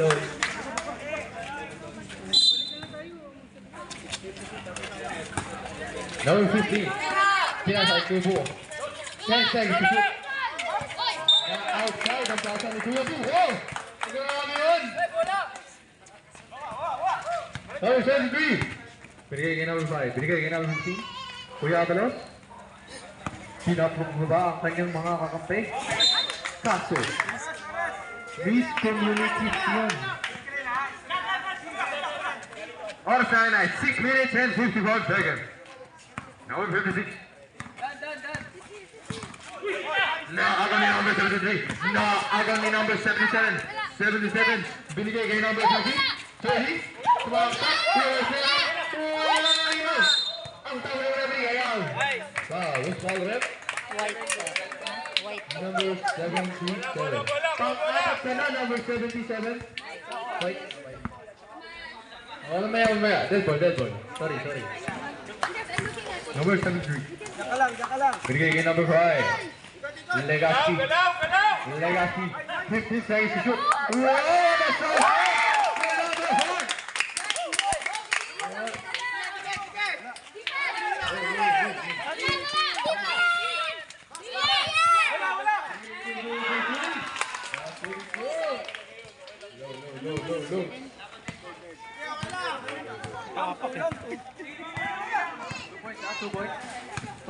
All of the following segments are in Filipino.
low. Number 15. Pinasay Kuya. 10 seconds to shoot. Outside ang pasa ni Kuya. Oh! Grabe yun! Number 73. Binigay kay number 5. Binigay kay number 15. Kuya Avalos. Pinapababa ang kanyang mga kakampi. Kaso, miscommunication. Oras na 6 minutes and 51 seconds. Number 56. Naagang ni number 73. Naagang ni number 77. 77. Binigay kay number 30. 30. Tumaktak. Ang tawag na rin ayaw. Wow, what's foul rep? White. Number 77. Pang-apat ka na, number 77. White. Mamaya. Dead ball. Sorry. Number 73. Jaka lang. Binigay kay number 5. Legacy. 15 seconds to shoot. Wow, that's so high!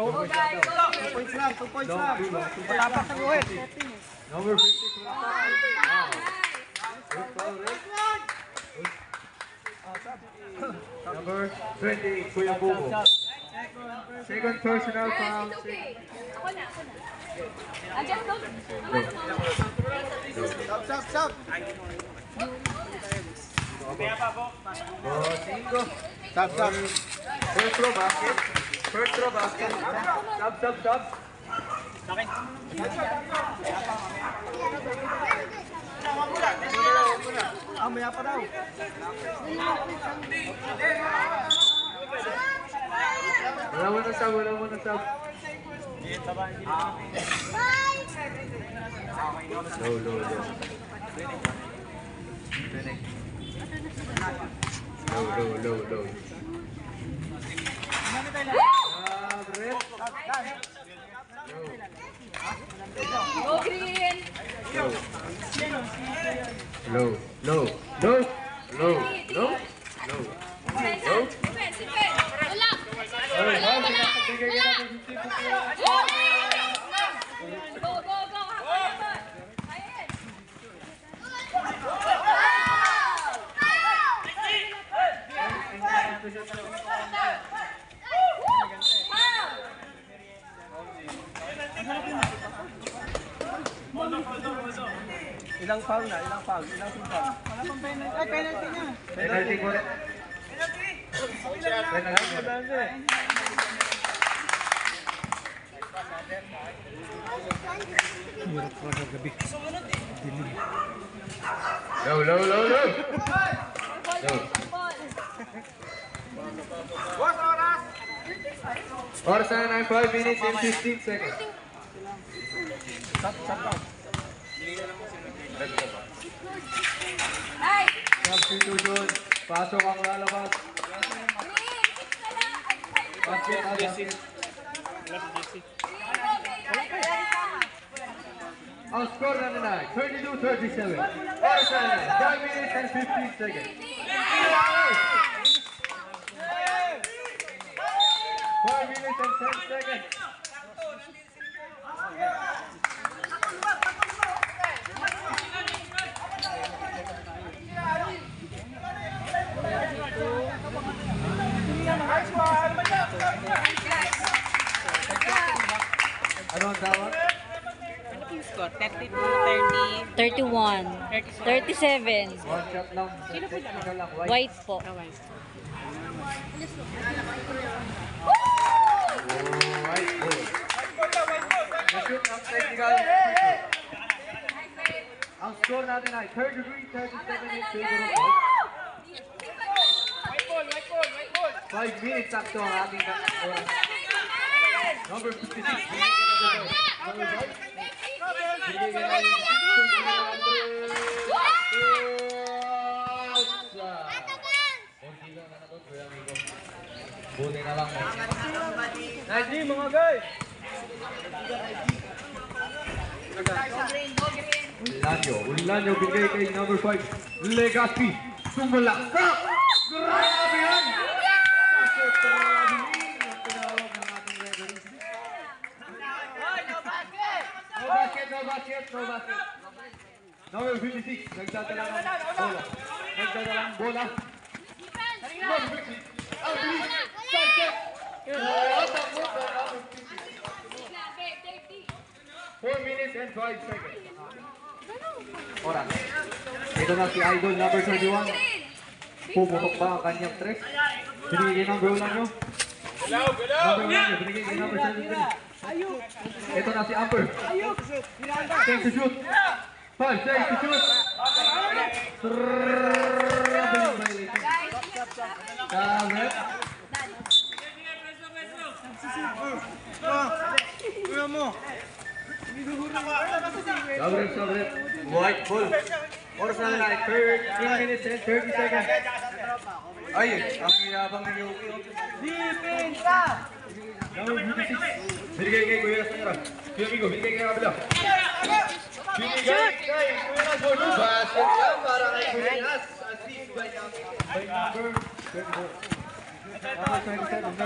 Low. Two points lang. Patapak sa guhit. Number 50. Number 28, Kuya Bubo. Second personal foul. Ako na. Andiyan doon. Stop. Stop. First row basket. Stop. Maya pa daw. Wala mo na sab. Low. Go green. Low. Ilang foul? Ilang foul? Wala pang penalty. Ay, penalty na. Penalty ko rin. Low. Oras na 5 minutes and 15 seconds. Stop. Ay! Substitution. Pasok ang lalabas. Basket. Ang score na nila, 32-37. Oras na 5 minutes and 15 seconds. 5 minutes and 10 seconds. Ano ang tawag? Score 32, 30, 31. 37. One shot lang. Technical lang. White po. White ball. Na-shoot ang technical. Ang score natin ay 33-37 in favor of White. 5 minutes sakto ang ating oras. Number 56. Number 5. Buti na lang. Nice D, mga guys! Ulanyo, bigay kay number 5, Legacy. Sumalaksak! Grabe yan! Kasi traveling ang tinawag ng ating referee. No basket. Number 56, nagdadala ng bola. Ang bilis! Sanchez! Takbo! 4 minutes and 5 seconds. Oras. Ito na si Idol number 31. Pumutok ba ang kanyang tres? Binigay ng goal lang nyo. Binigay kay number 73. Ito na si Amber. Safe to shoot. Paul, safe to shoot. Kamet. Kuya mo! Sabret. White ball. Oras na na. 13 minutes and 30 seconds. Ay, ang yabang ni Yuki. Defense! Number 56. Binigay kay Kuya Sandra. Kuya Migo, binigay kay Abela. Binigay kay Kuya Nasbordo. Basket yan para kay Kuya Nas. Assist by number 24. Number 27,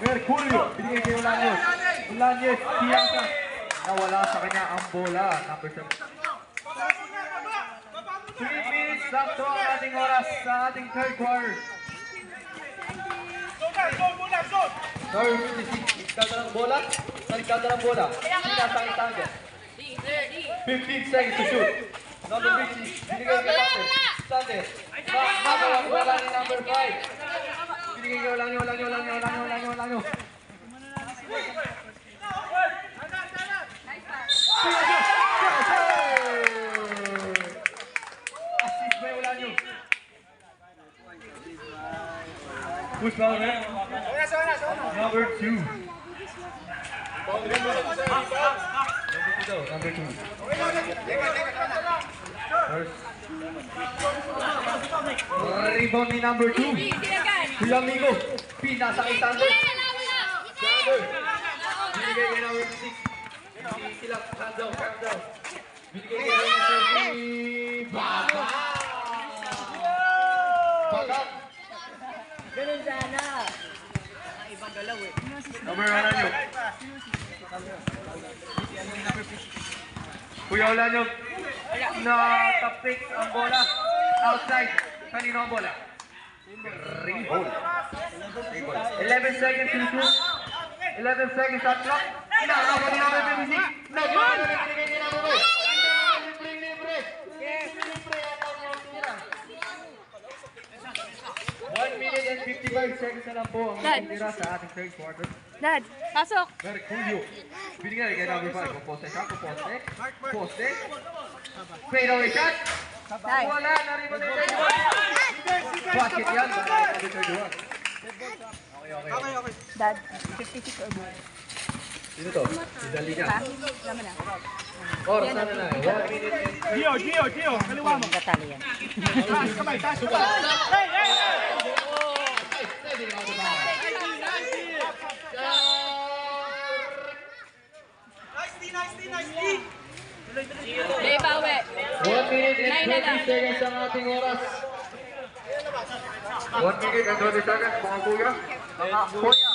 Mercurio. Binigay kay Ulanyo. Ulanyo, Tiasa. Nawala sa kanya ang bola. Number 7. 3 minutes sakto ang ating oras sa ating third quarter. Number 56, nagkadalang bola. Nagkadalang bola. Sinasang target. 15 seconds to shoot. Number 50, binigay kay Sander. Nakawag bola ni number 5. Binigay kay Ulanyo. Assist by Ulanyo. Push foul, right? Number 2. Number 2. First. Rebound ni number 2. Kuya Migo. Pinasa kay Sander. Binigay kay number 6. Silap, calm down. Binigay kay number 3. Baba! Ganun sana. Number 1 nyo. Kuya Ulanyo. Na top pick ang bola. Outside. Kanino ang bola? Rebound. 11 seconds to shoot. 11 seconds at clock. Nakakawa ni number 56. Nagawa na binigay ni number 1. Libre. 1 minute and 55 seconds na lang po ang natitira sa ating third quarter. Dad, pasok. Mercurio. Binigay kay number 5. Poste. Fade away shot. Wala. Naribo na yung basket yan. Okay. Dad, 56 or more. Sino to? Si Daliga. Laman na. Oras na na. 1 minute and Gio, kaliwa mo. Katalo yan. Taas ka ba? Hey! Nice D! May bawi. 1 minute and 20 seconds ang ating oras. 1 minute and 20 seconds, mga kuya. Mga kuya.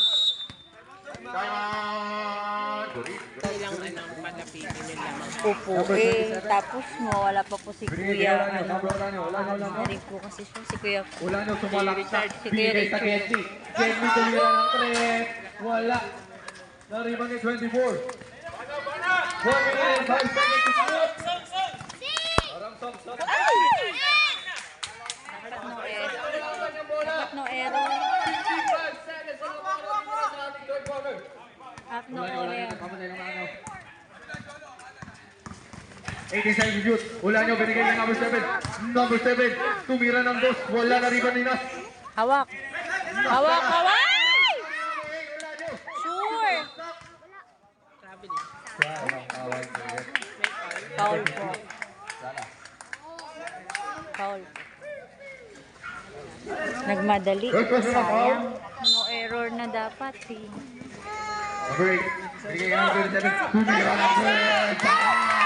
Ilang palapitin nila. Opo, tapos wala pa po si Kuya. Wala Narin po kasi siya, si Kuya. Wala nyo sumalaksak. Si Kuya Bigay sa Richard. Kenji. Kenji tumira ng tres. Wala. Nariban ni 24. 1 minute and 5 seconds to shoot. Parang sok. No error. 55 seconds ang oras sa ating third quarter. Half no error. 18 seconds to shoot. Wala nyo, binigay ng number 7. Number 7, tumira ng dos. Wala na riban ni Nas. Hawak. Sure. Foul po. Foul. Nagmadali. First person na foul. Sayang. Error na dapat eh. Number 8. Binigay ka ng 27. Binigay ka ng 27.